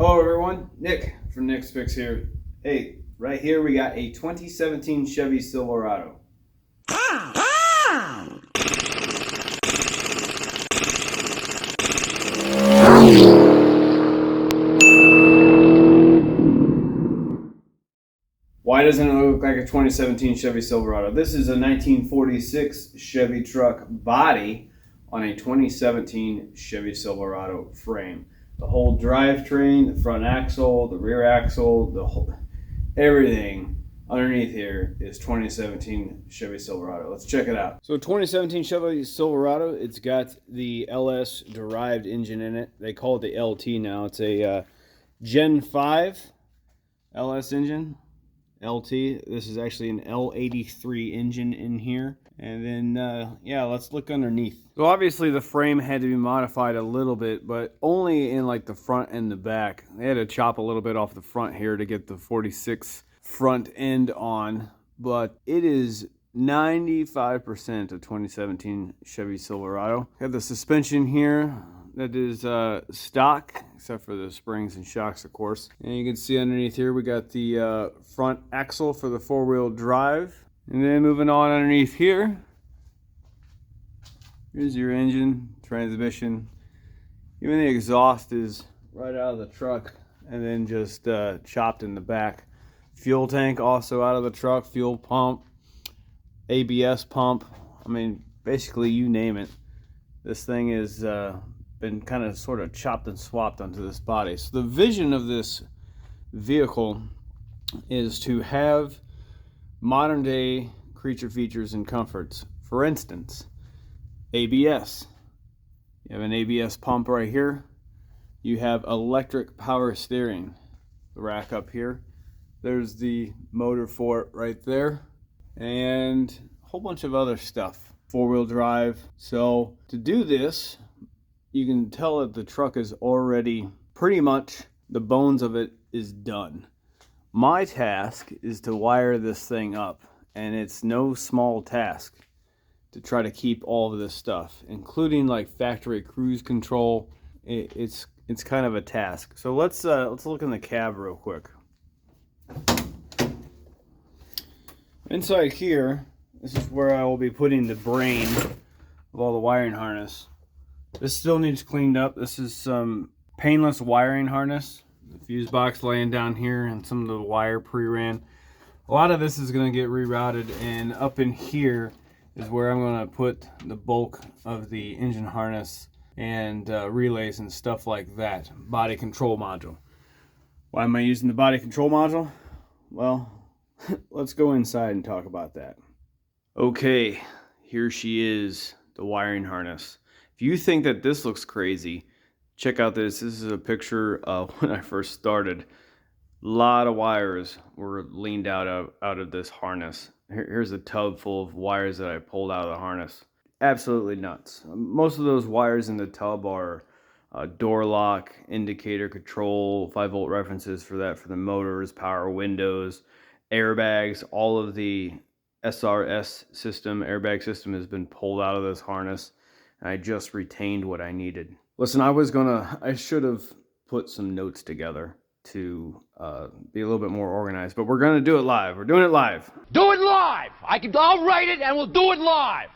Hello everyone, Nick from Nick's Fix here. Hey, right here we got a 2017 Chevy Silverado. Why doesn't it look like a 2017 Chevy Silverado? This is a 1946 Chevy truck body on a 2017 Chevy Silverado frame. The whole drivetrain, the front axle, the rear axle, the whole everything underneath here is 2017 Chevy Silverado. Let's check it out. So 2017 Chevy Silverado, it's got the LS derived engine in it. They call it the LT now. It's a Gen 5 LS engine. LT. This is actually an L83 engine in here. And then, yeah, let's look underneath. So obviously the frame had to be modified a little bit, but only in like the front and the back. They had to chop a little bit off the front here to get the 46 front end on, but it is 95% of 2017 Chevy Silverado. Got the suspension here that is stock, except for the springs and shocks, of course. And you can see underneath here we got the front axle for the four-wheel drive. And then moving on underneath here, here's your engine, transmission. Even the exhaust is right out of the truck and then just chopped in the back. Fuel tank also out of the truck, fuel pump, ABS pump. I mean, basically you name it. This thing is been kind of sort of chopped and swapped onto this body. So the vision of this vehicle is to have modern day creature features and comforts. For instance, ABS. You have an ABS pump right here. You have electric power steering. The rack up here. There's the motor for it right there. And a whole bunch of other stuff. Four-wheel drive. So to do this, you can tell that the truck is already pretty much, the bones of it is done. My task is to wire this thing up, and it's no small task to try to keep all of this stuff, including like factory cruise control. It's kind of a task. So let's look in the cab real quick. Inside here, this is where I will be putting the brain of all the wiring harness. This still needs cleaned up. This is some painless wiring harness. The fuse box laying down here and some of the wire pre-ran. A lot of this is going to get rerouted, and up in here is where I'm going to put the bulk of the engine harness and relays and stuff like that. Body control module. Why am I using the body control module? Well, let's go inside and talk about that. Okay, here she is, the wiring harness. If you think that this looks crazy, check out this. This is a picture of when I first started. A lot of wires were leaned out of this harness. Here's a tub full of wires that I pulled out of the harness. Absolutely nuts. Most of those wires in the tub are door lock, indicator control, 5-volt references for that, for the motors, power windows, airbags. All of the SRS system, airbag system, has been pulled out of this harness. I just retained what I needed. Listen, I should have put some notes together to be a little bit more organized, but we're gonna do it live. We're doing it live. Do it live! I'll write it and we'll do it live!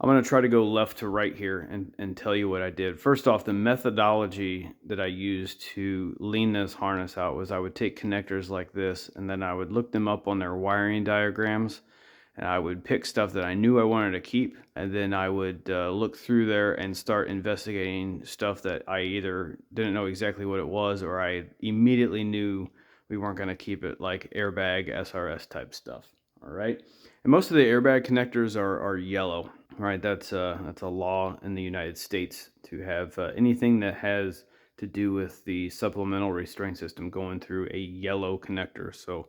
I'm gonna try to go left to right here and tell you what I did. First off, the methodology that I used to lean this harness out was I would take connectors like this, and then I would look them up on their wiring diagrams, and I would pick stuff that I knew I wanted to keep, and then I would look through there and start investigating stuff that I either didn't know exactly what it was, or I immediately knew we weren't going to keep it, like airbag, SRS type stuff. All right, and most of the airbag connectors are yellow. Right, that's a law in the United States to have anything that has to do with the supplemental restraint system going through a yellow connector. So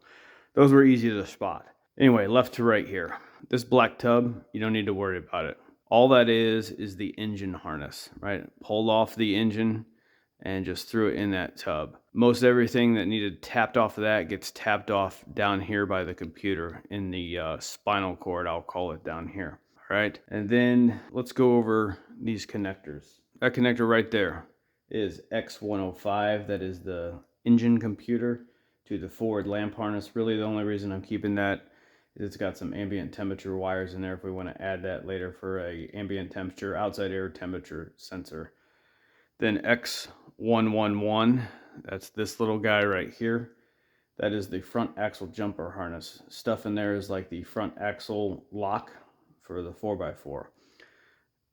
those were easy to spot. Anyway, left to right here. This black tub, you don't need to worry about it. All that is the engine harness, right? Pulled off the engine and just threw it in that tub. Most everything that needed tapped off of that gets tapped off down here by the computer in the spinal cord, I'll call it, down here. All right, and then let's go over these connectors. That connector right there is X105. That is the engine computer to the forward lamp harness. Really the only reason I'm keeping that is it's got some ambient temperature wires in there if we want to add that later for a ambient temperature, outside air temperature sensor. Then X111, that's this little guy right here. That is the front axle jumper harness. Stuff in there is like the front axle lock for the 4x4.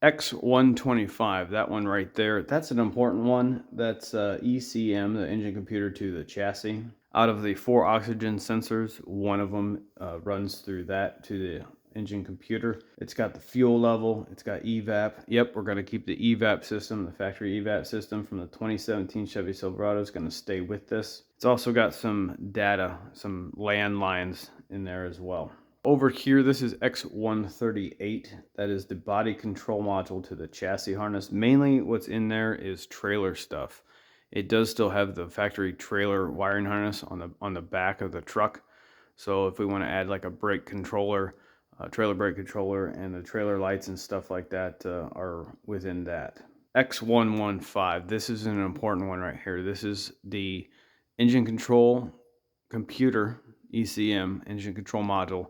X125, that one right there, that's an important one. That's ECM, the engine computer to the chassis. Out of the 4 oxygen sensors, one of them runs through that to the engine computer. It's got the fuel level, it's got evap. Yep, we're going to keep the evap system, the factory evap system from the 2017 Chevy Silverado is going to stay with this. It's also got some data, some landlines in there as well. Over here, this is X138. That is the body control module to the chassis harness. Mainly what's in there is trailer stuff. It does still have the factory trailer wiring harness on the back of the truck. So if we want to add like a brake controller, trailer brake controller, and the trailer lights and stuff like that are within that. X115, this is an important one right here. This is the engine control computer, ECM, engine control module,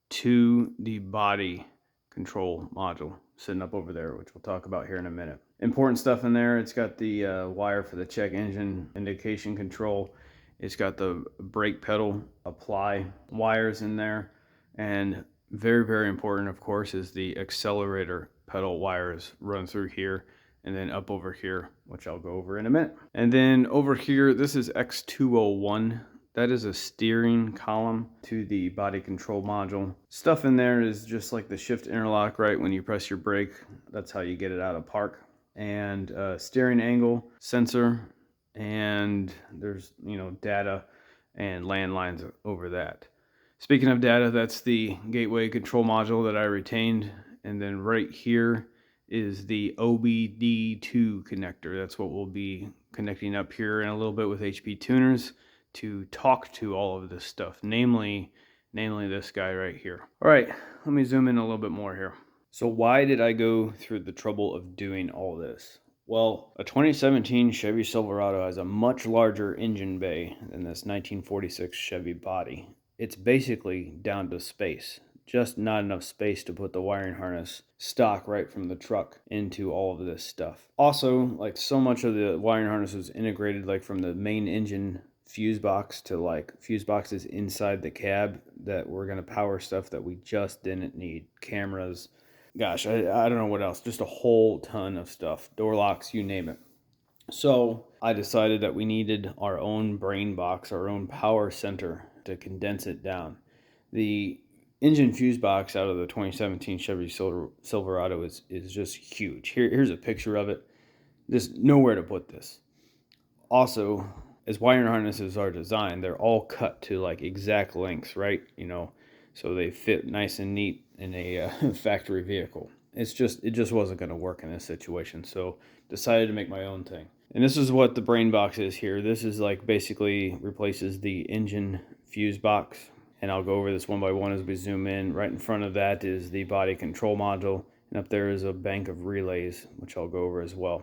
to the body control module sitting up over there, which we'll talk about here in a minute. Important stuff in there. It's got the wire for the check engine indication control. It's got the brake pedal apply wires in there. And very, very important, of course, is the accelerator pedal wires run through here and then up over here, which I'll go over in a minute. And then over here, this is X201. That is a steering column to the body control module. Stuff in there is just like the shift interlock, right? When you press your brake, that's how you get it out of park. And steering angle sensor, and there's, you know, data and landlines over that. Speaking of data, that's the gateway control module that I retained. And then right here is the OBD2 connector. That's what we'll be connecting up here in a little bit with HP tuners to talk to all of this stuff, namely this guy right here. All right, let me zoom in a little bit more here. So why did I go through the trouble of doing all this? Well, a 2017 Chevy Silverado has a much larger engine bay than this 1946 Chevy body. It's basically down to space. Just not enough space to put the wiring harness stock right from the truck into all of this stuff. Also, like so much of the wiring harness was integrated like from the main engine fuse box to like fuse boxes inside the cab that were going to power stuff that we just didn't need. Cameras, gosh, I don't know what else, just a whole ton of stuff. Door locks, you name it. So I decided that we needed our own brain box, our own power center to condense it down. The engine fuse box out of the 2017 Chevy Silverado is just huge. Here's a picture of it. There's nowhere to put this. Also, as wiring harnesses are designed, they're all cut to like exact lengths, right? You know, so they fit nice and neat in a factory vehicle. It just wasn't going to work in this situation, so decided to make my own thing. And this is what the brain box is here. This is like basically replaces the engine fuse box, and I'll go over this one by one as we zoom in. Right in front of that is the body control module, and up there is a bank of relays, which I'll go over as well.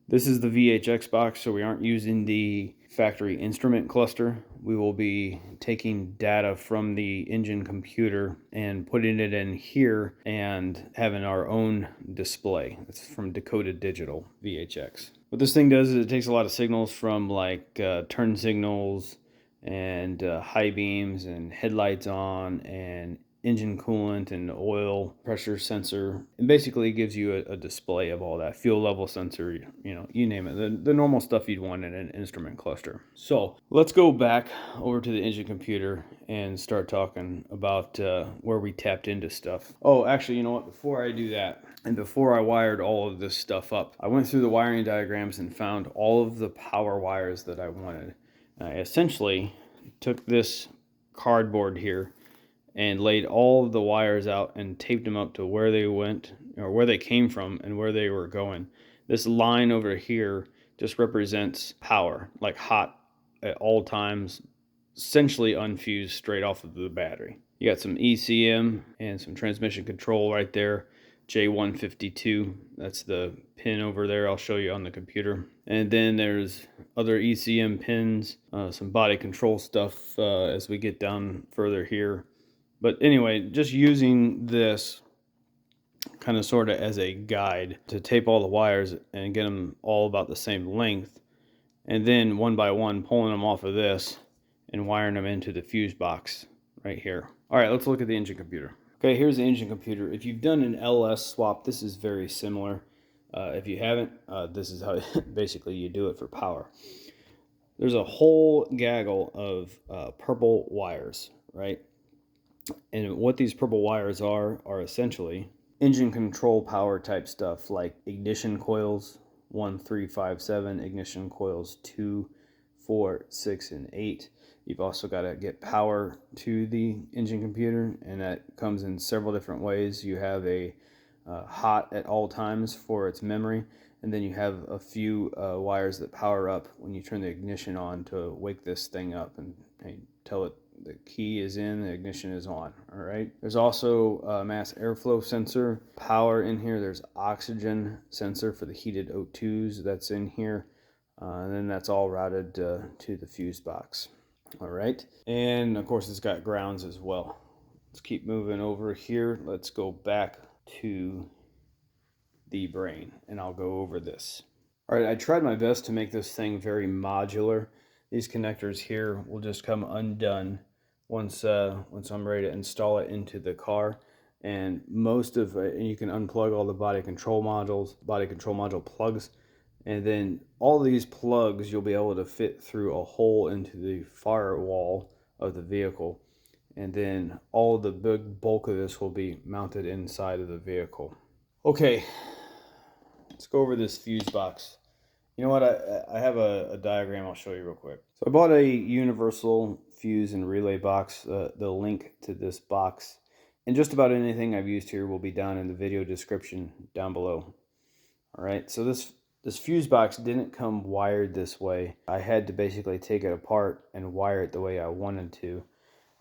This is the VHX box, so we aren't using the factory instrument cluster. We will be taking data from the engine computer and putting it in here and having our own display. It's from Decoded Digital VHX. What this thing does is it takes a lot of signals from like turn signals and high beams and headlights on and engine coolant and oil pressure sensor, and basically gives you a display of all that. Fuel level sensor, you know, you name it, the normal stuff you'd want in an instrument cluster. So let's go back over to the engine computer and start talking about where we tapped into stuff. Oh, actually, you know what, before I do that, and before I wired all of this stuff up, I went through the wiring diagrams and found all of the power wires that I wanted. I essentially took this cardboard here and laid all of the wires out and taped them up to where they went, or where they came from and where they were going. This line over here just represents power, like hot at all times, essentially unfused straight off of the battery. You got some ECM and some transmission control right there, J152. That's the pin over there. I'll show you on the computer. And then there's other ECM pins, some body control stuff as we get down further here. But anyway, just using this kind of sort of as a guide to tape all the wires and get them all about the same length. And then one by one pulling them off of this and wiring them into the fuse box right here. All right, let's look at the engine computer. Okay, here's the engine computer. If you've done an LS swap, this is very similar. If you haven't, this is how basically you do it for power. There's a whole gaggle of purple wires, right? And what these purple wires are essentially engine control power type stuff, like ignition coils 1, 3, 5, 7, ignition coils 2, 4, 6, and 8. You've also got to get power to the engine computer, and that comes in several different ways. You have a hot at all times for its memory, and then you have a few wires that power up when you turn the ignition on to wake this thing up and tell it the key is in, the ignition is on. All right. There's also a mass airflow sensor, power in here. There's oxygen sensor for the heated O2s that's in here. And then that's all routed to the fuse box. All right. And of course, it's got grounds as well. Let's keep moving over here. Let's go back to the brain and I'll go over this. All right. I tried my best to make this thing very modular. These connectors here will just come undone once I'm ready to install it into the car. And most of it, and you can unplug all the body control modules, body control module plugs, and then all these plugs you'll be able to fit through a hole into the firewall of the vehicle. And then all the big bulk of this will be mounted inside of the vehicle. Okay, let's go over this fuse box. You know what, I have a diagram I'll show you real quick. So I bought a universal fuse and relay box. The link to this box and just about anything I've used here will be down in the video description down below. All right, so this fuse box didn't come wired this way. I had to basically take it apart and wire it the way I wanted to.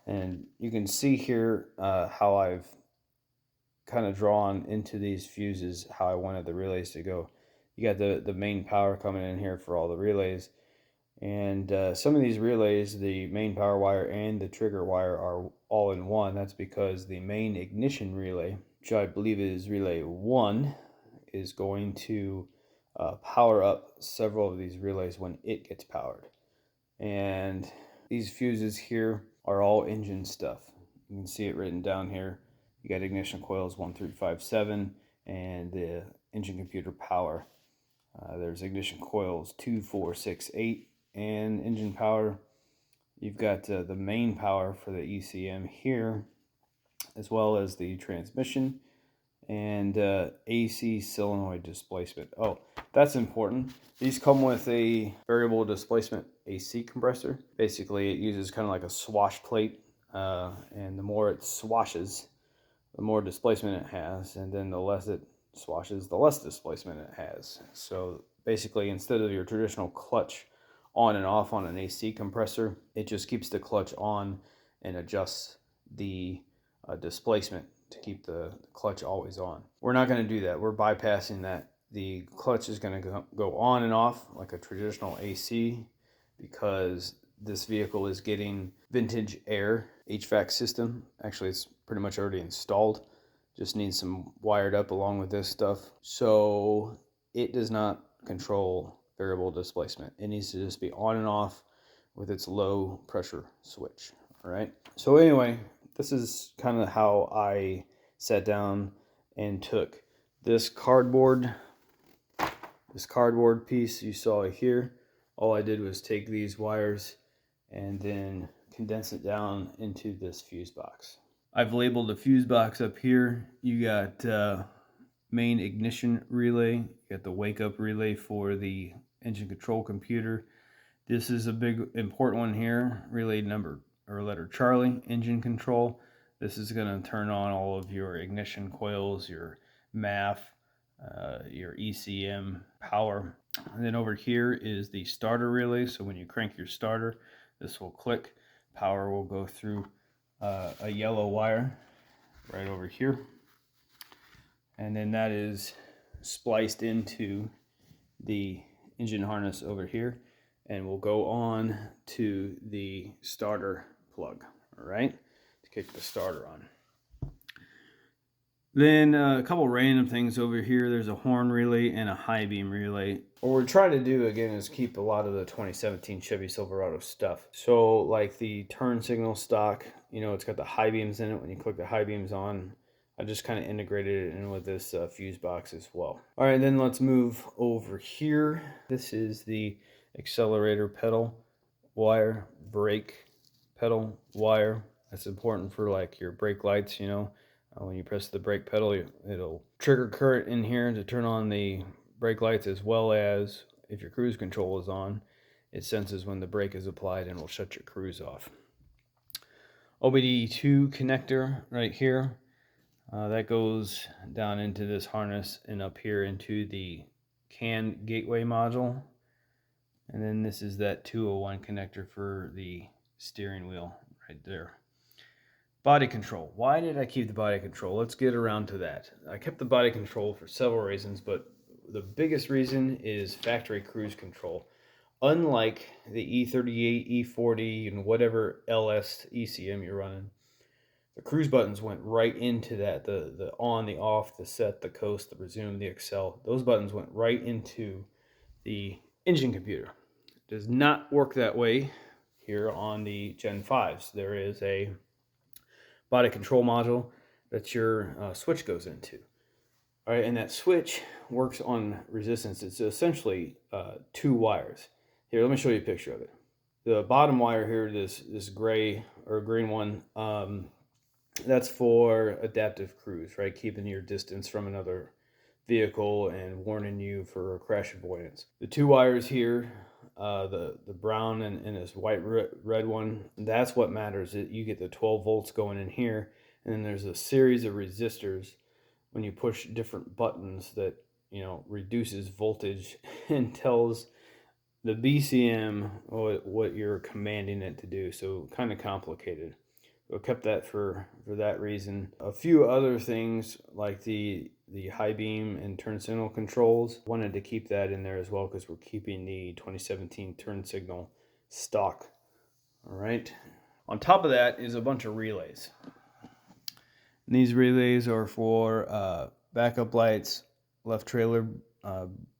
And you can see here how I've kind of drawn into these fuses how I wanted the relays to go. You got the main power coming in here for all the relays. And some of these relays, the main power wire and the trigger wire are all in one. That's because the main ignition relay, which I believe is relay 1, is going to power up several of these relays when it gets powered. And these fuses here are all engine stuff. You can see it written down here. You got ignition coils 1, 3, 5, 7 and the engine computer power. There's ignition coils 2, 4, 6, 8 and engine power. You've got the main power for the ECM here, as well as the transmission and AC solenoid displacement. Oh, that's important. These come with a variable displacement AC compressor. Basically, it uses kind of like a swash plate, and the more it swashes, the more displacement it has, and then the less it swashes, the less displacement it has. So basically, instead of your traditional clutch on and off on an AC compressor, it just keeps the clutch on and adjusts the displacement to keep the clutch always on. We're not going to do that. We're bypassing that. The clutch is going to go on and off like a traditional AC because this vehicle is getting vintage air HVAC system. Actually, it's pretty much already installed. Just needs some wired up along with this stuff. So it does not control variable displacement. It needs to just be on and off with its low pressure switch. All right. So anyway, this is kind of how I sat down and took this cardboard piece you saw here. All I did was take these wires and then condense it down into this fuse box. I've labeled the fuse box up here. You got main ignition relay, you got the wake up relay for the engine control computer. This is a big important one here, relay number or letter Charlie, engine control. This is going to turn on all of your ignition coils, your MAF, your ECM power. And then over here is the starter relay. So when you crank your starter, this will click. Power will go through a yellow wire right over here. And then that is spliced into the engine harness over here, and will go on to the starter plug, all right, to kick the starter on. Then a couple random things over here. There's a horn relay and a high beam relay. What we're trying to do again is keep a lot of the 2017 Chevy Silverado stuff. So like the turn signal stock, you know, it's got the high beams in it. When you click the high beams on, I just kind of integrated it in with this fuse box as well. All right, then let's move over here. This is the accelerator pedal wire, brake pedal wire. That's important for like your brake lights, you know. When you press the brake pedal, it'll trigger current in here to turn on the brake lights, as well as if your cruise control is on, it senses when the brake is applied and will shut your cruise off. OBD2 connector right here. That goes down into this harness and up here into the CAN gateway module. And then this is that 201 connector for the steering wheel right there. Body control. Why did I keep the body control? Let's get around to that. I kept the body control for several reasons, but the biggest reason is factory cruise control. Unlike the E38, E40, and whatever LS ECM you're running, the cruise buttons went right into that. The on, the off, the set, the coast, the resume, the accel. Those buttons went right into the engine computer. It does not work that way here on the Gen 5s. There is a body control module that your switch goes into. All right, and that switch works on resistance. It's essentially 2 wires. Here, let me show you a picture of it. The bottom wire here, this gray or green one, that's for adaptive cruise, right? Keeping your distance from another vehicle and warning you for crash avoidance. The 2 wires here, the brown and this white red one, that's what matters. You get the 12 volts going in here, and then there's a series of resistors when you push different buttons that, you know, reduces voltage and tells the BCM what you're commanding it to do. So kind of complicated. I kept that for that reason. A few other things like the high beam and turn signal controls, wanted to keep that in there as well because we're keeping the 2017 turn signal stock. All right. On top of that is a bunch of relays. And these relays are for backup lights, left trailer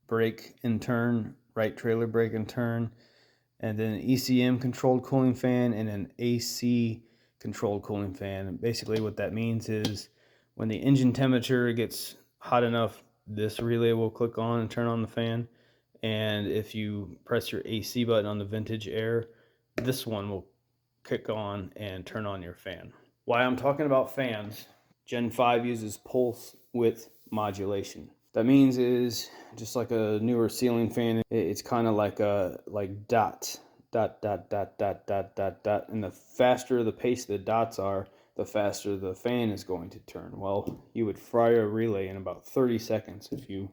brake and turn, right trailer brake and turn, and then an ECM controlled cooling fan and an AC controlled cooling fan. And basically what that means is when the engine temperature gets hot enough, this relay will click on and turn on the fan. And if you press your AC button on the vintage air, this one will kick on and turn on your fan. Why I'm talking about fans, Gen 5 uses pulse width modulation. That means is just like a newer ceiling fan, it's kind of like dots, dot, dot, dot, dot, dot, dot, dot. And the faster the pace the dots are, the faster the fan is going to turn. Well, you would fry a relay in about 30 seconds if you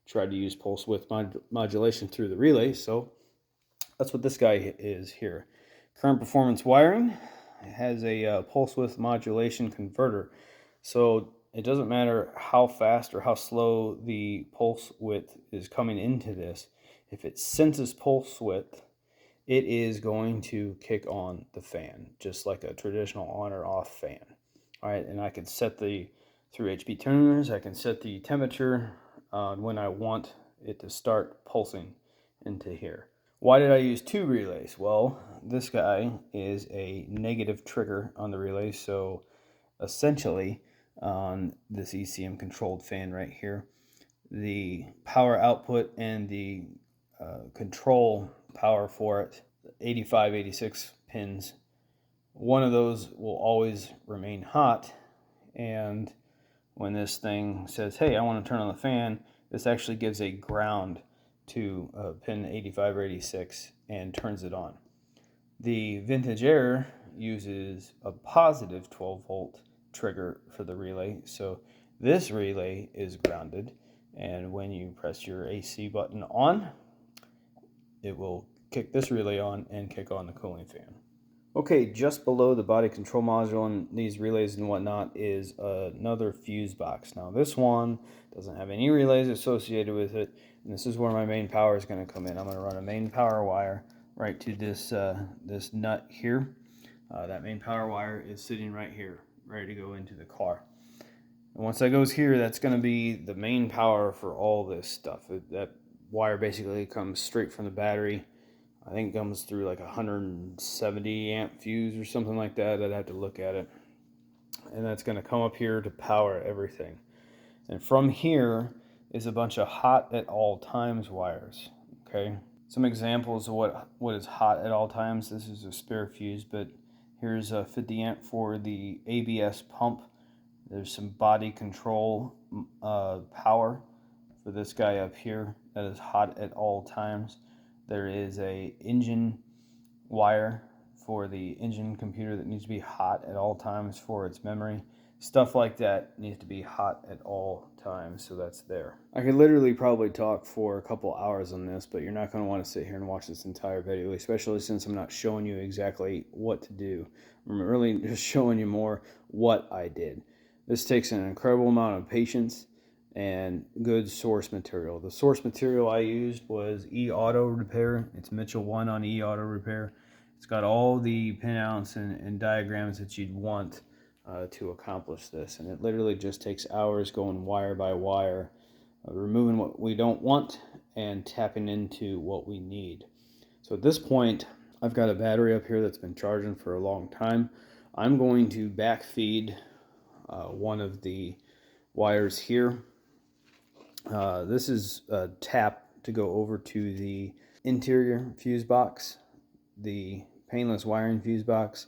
tried to use pulse width modulation through the relay. So that's what this guy is here. Current performance wiring. It has a pulse width modulation converter. So it doesn't matter how fast or how slow the pulse width is coming into this. If it senses pulse width, it is going to kick on the fan, just like a traditional on or off fan. All right, and I can set through HP tuners, I can set the temperature when I want it to start pulsing into here. Why did I use 2 relays? Well, this guy is a negative trigger on the relay, so essentially on this ECM controlled fan right here, the power output and the control power for it, 85, 86 pins, one of those will always remain hot. And when this thing says, hey, I want to turn on the fan, this actually gives a ground to pin 85 or 86 and turns it on. The vintage air uses a positive 12 volt trigger for the relay, so this relay is grounded, and when you press your AC button on, it will kick this relay on and kick on the cooling fan. Okay, just below the body control module and these relays and whatnot is another fuse box. Now this one doesn't have any relays associated with it, and this is where my main power is going to come in. I'm going to run a main power wire right to this this nut here. That main power wire is sitting right here, ready to go into the car. And once that goes here, that's going to be the main power for all this stuff. That wire basically comes straight from the battery. I think it comes through like 170 amp fuse or something like that. I'd have to look at it. And that's going to come up here to power everything. And from here is a bunch of hot at all times wires. Okay. Some examples of what is hot at all times. This is a spare fuse, but here's a 50 amp for the ABS pump. There's some body control power for this guy up here that is hot at all times. There is a engine wire for the engine computer that needs to be hot at all times for its memory. Stuff like that needs to be hot at all times, so that's there. I could literally probably talk for a couple hours on this, but you're not going to want to sit here and watch this entire video, especially since I'm not showing you exactly what to do. I'm really just showing you more what I did. This takes an incredible amount of patience and good source material. The source material I used was E-Auto Repair. It's Mitchell 1 on E-Auto Repair. It's got all the pinouts and diagrams that you'd want to accomplish this. And it literally just takes hours going wire by wire, removing what we don't want and tapping into what we need. So at this point, I've got a battery up here that's been charging for a long time. I'm going to backfeed one of the wires here. This is a tap to go over to the interior fuse box, the painless wiring fuse box.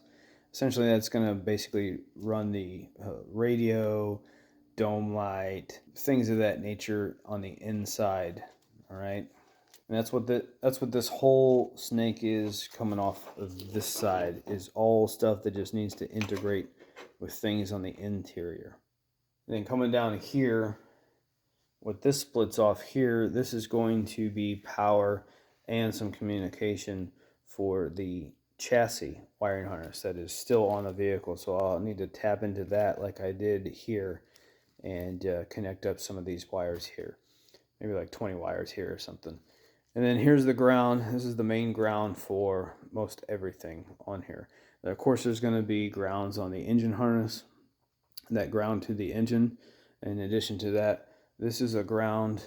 Essentially, that's going to basically run the radio, dome light, things of that nature on the inside. All right, and that's what this whole snake is coming off of this side, is all stuff that just needs to integrate with things on the interior. And then coming down here, what this splits off here, this is going to be power and some communication for the chassis wiring harness that is still on the vehicle. So I'll need to tap into that like I did here and connect up some of these wires here. Maybe like 20 wires here or something. And then here's the ground. This is the main ground for most everything on here. And of course, there's going to be grounds on the engine harness, that ground to the engine. In addition to that, this is a ground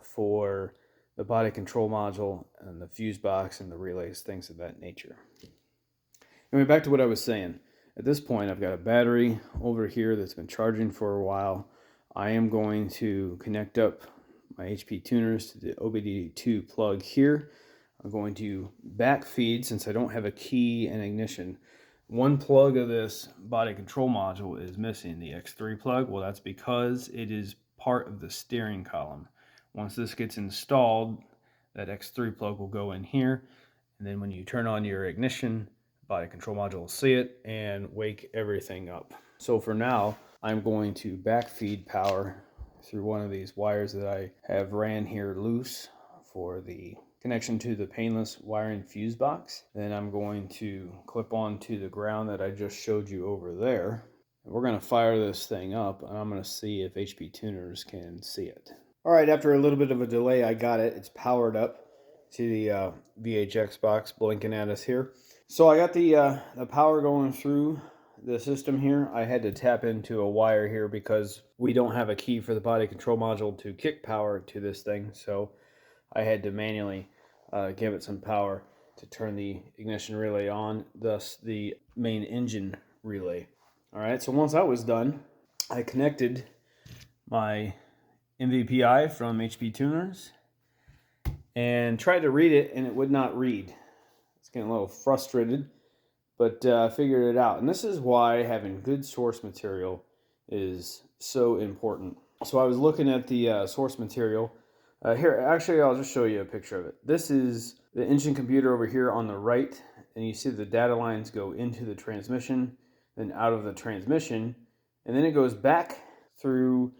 for the body control module and the fuse box and the relays, things of that nature. Anyway, back to what I was saying. At this point, I've got a battery over here that's been charging for a while. I am going to connect up my HP tuners to the OBD2 plug here. I'm going to backfeed, since I don't have a key and ignition. One plug of this body control module is missing, the X3 plug. Well, that's because it is part of the steering column. Once this gets installed, that X3 plug will go in here, and then when you turn on your ignition, the body control module will see it and wake everything up. So for now, I'm going to backfeed power through one of these wires that I have ran here loose for the connection to the painless wiring fuse box. Then I'm going to clip on to the ground that I just showed you over there. And we're going to fire this thing up, and I'm going to see if HP tuners can see it. All right, after a little bit of a delay, I got it. It's powered up. See the VHX box blinking at us here. So I got the power going through the system here. I had to tap into a wire here because we don't have a key for the body control module to kick power to this thing. So I had to manually give it some power to turn the ignition relay on, thus the main engine relay. All right, so once that was done, I connected my MVPI from HP Tuners and tried to read it, and it would not read. It's getting a little frustrated, but I figured it out. And this is why having good source material is so important. So I was looking at the source material. Here, actually, I'll just show you a picture of it. This is the engine computer over here on the right, and you see the data lines go into the transmission, then out of the transmission, and then it goes back through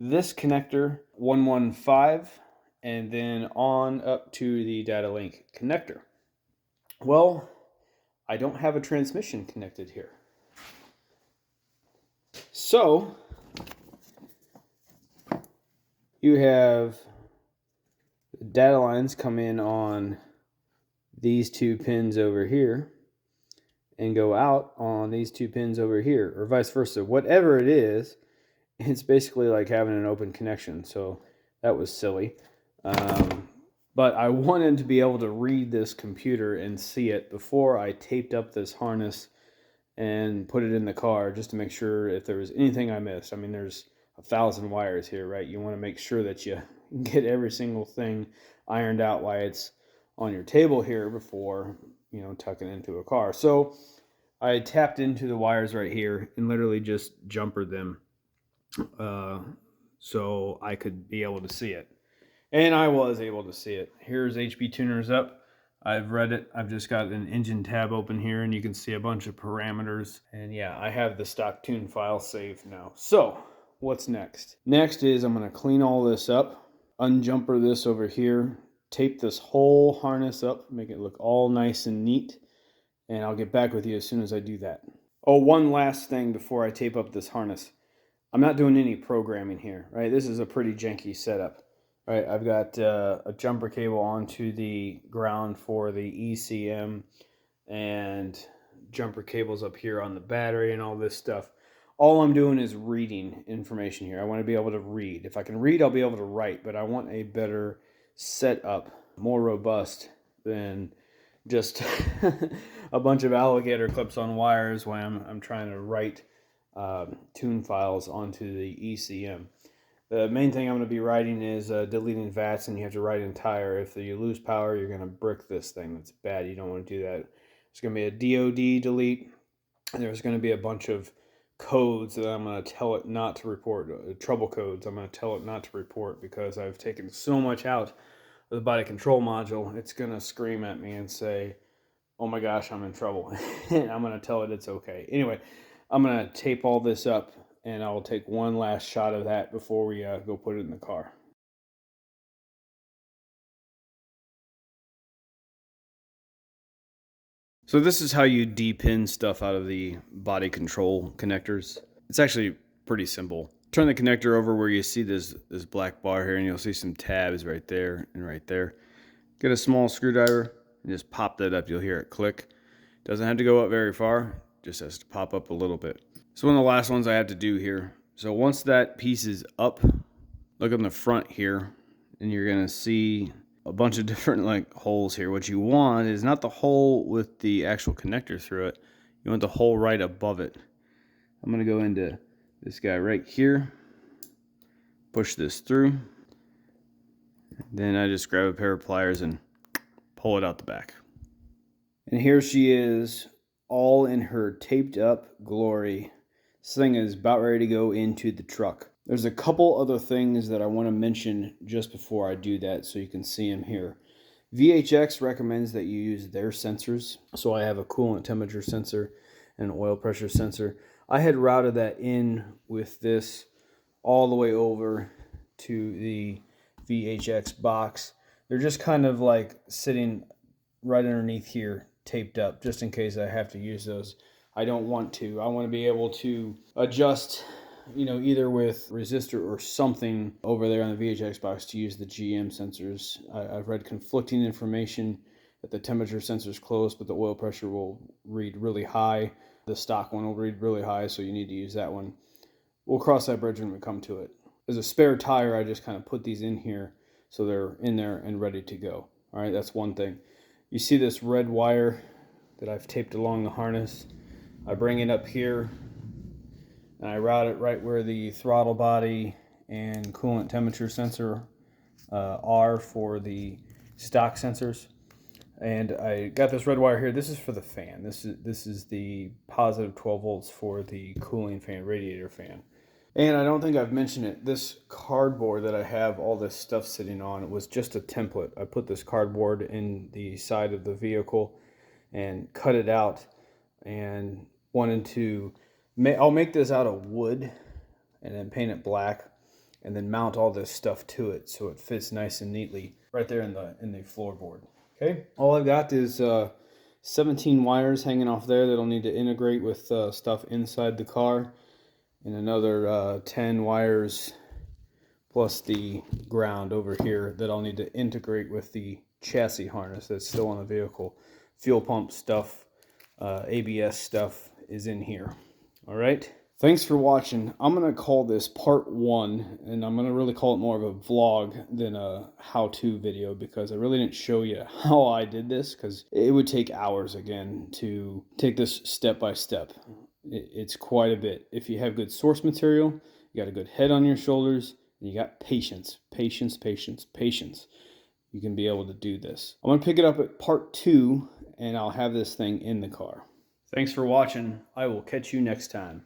this connector 115, and then on up to the data link connector. Well, I don't have a transmission connected here. So you have the data lines come in on these two pins over here and go out on these two pins over here, or vice versa. Whatever it is, it's basically like having an open connection. So that was silly. But I wanted to be able to read this computer and see it before I taped up this harness and put it in the car, just to make sure if there was anything I missed. I mean, there's 1,000 wires here, right? You want to make sure that you get every single thing ironed out while it's on your table here before, you know, tucking into a car. So I tapped into the wires right here and literally just jumpered them so I could be able to see it. And I was able to see it. Here's HP Tuners up. I've read it. I've just got an engine tab open here and you can see a bunch of parameters. And yeah, I have the stock tune file saved now. So what's next? Next is I'm going to clean all this up, unjumper this over here, tape this whole harness up, make it look all nice and neat. And I'll get back with you as soon as I do that. Oh, one last thing before I tape up this harness. I'm not doing any programming here, right? This is a pretty janky setup. Right, I've got a jumper cable onto the ground for the ECM and jumper cables up here on the battery and all this stuff. All I'm doing is reading information here. I want to be able to read. If I can read, I'll be able to write, but I want a better setup, more robust than just a bunch of alligator clips on wires when I'm trying to write tune files onto the ECM. The main thing I'm going to be writing is deleting VATs, and you have to write entire. If you lose power, you're going to brick this thing. That's bad. You don't want to do that. There's going to be a DOD delete, and there's going to be a bunch of codes that I'm going to tell it not to report, trouble codes. I'm going to tell it not to report because I've taken so much out of the body control module. It's going to scream at me and say, oh my gosh, I'm in trouble. And I'm going to tell it it's okay. Anyway, I'm going to tape all this up. And I'll take one last shot of that before we go put it in the car. So this is how you de-pin stuff out of the body control connectors. It's actually pretty simple. Turn the connector over where you see this black bar here, and you'll see some tabs right there and right there. Get a small screwdriver and just pop that up. You'll hear it click. Doesn't have to go up very far, just has to pop up a little bit. So one of the last ones I have to do here. So once that piece is up, look on the front here, and you're gonna see a bunch of different like holes here. What you want is not the hole with the actual connector through it. You want the hole right above it. I'm gonna go into this guy right here, push this through. Then I just grab a pair of pliers and pull it out the back. And here she is, all in her taped up glory. This thing is about ready to go into the truck. There's a couple other things that I want to mention just before I do that so you can see them here. VHX recommends that you use their sensors. So I have a coolant temperature sensor and an oil pressure sensor. I had routed that in with this all the way over to the VHX box. They're just kind of like sitting right underneath here, taped up, just in case I have to use those. I don't want to. I want to be able to adjust, you know, either with resistor or something over there on the VHX box to use the GM sensors. I've read conflicting information that the temperature sensor is close, but the oil pressure will read really high. The stock one will read really high, so you need to use that one. We'll cross that bridge when we come to it. As a spare tire, I just kind of put these in here so they're in there and ready to go. All right, that's one thing. You see this red wire that I've taped along the harness? I bring it up here and I route it right where the throttle body and coolant temperature sensor are for the stock sensors. And I got this red wire here. This is for the fan. This is the positive 12 volts for the cooling fan, radiator fan. And I don't think I've mentioned it. This cardboard that I have all this stuff sitting on, it was just a template. I put this cardboard in the side of the vehicle and cut it out and wanted to I'll make this out of wood and then paint it black and then mount all this stuff to it so it fits nice and neatly right there in the floorboard. Okay, all I've got is 17 wires hanging off there that'll need to integrate with stuff inside the car, and another 10 wires plus the ground over here that I'll need to integrate with the chassis harness that's still on the vehicle. Fuel pump stuff, ABS stuff is in here. All right. Thanks for watching. I'm going to call this part 1, and I'm going to really call it more of a vlog than a how-to video, because I really didn't show you how I did this, because it would take hours again to take this step by step. It's quite a bit. If you have good source material, you got a good head on your shoulders, and you got patience, patience, patience, patience, you can be able to do this. I'm going to pick it up at part 2, and I'll have this thing in the car. Thanks for watching. I will catch you next time.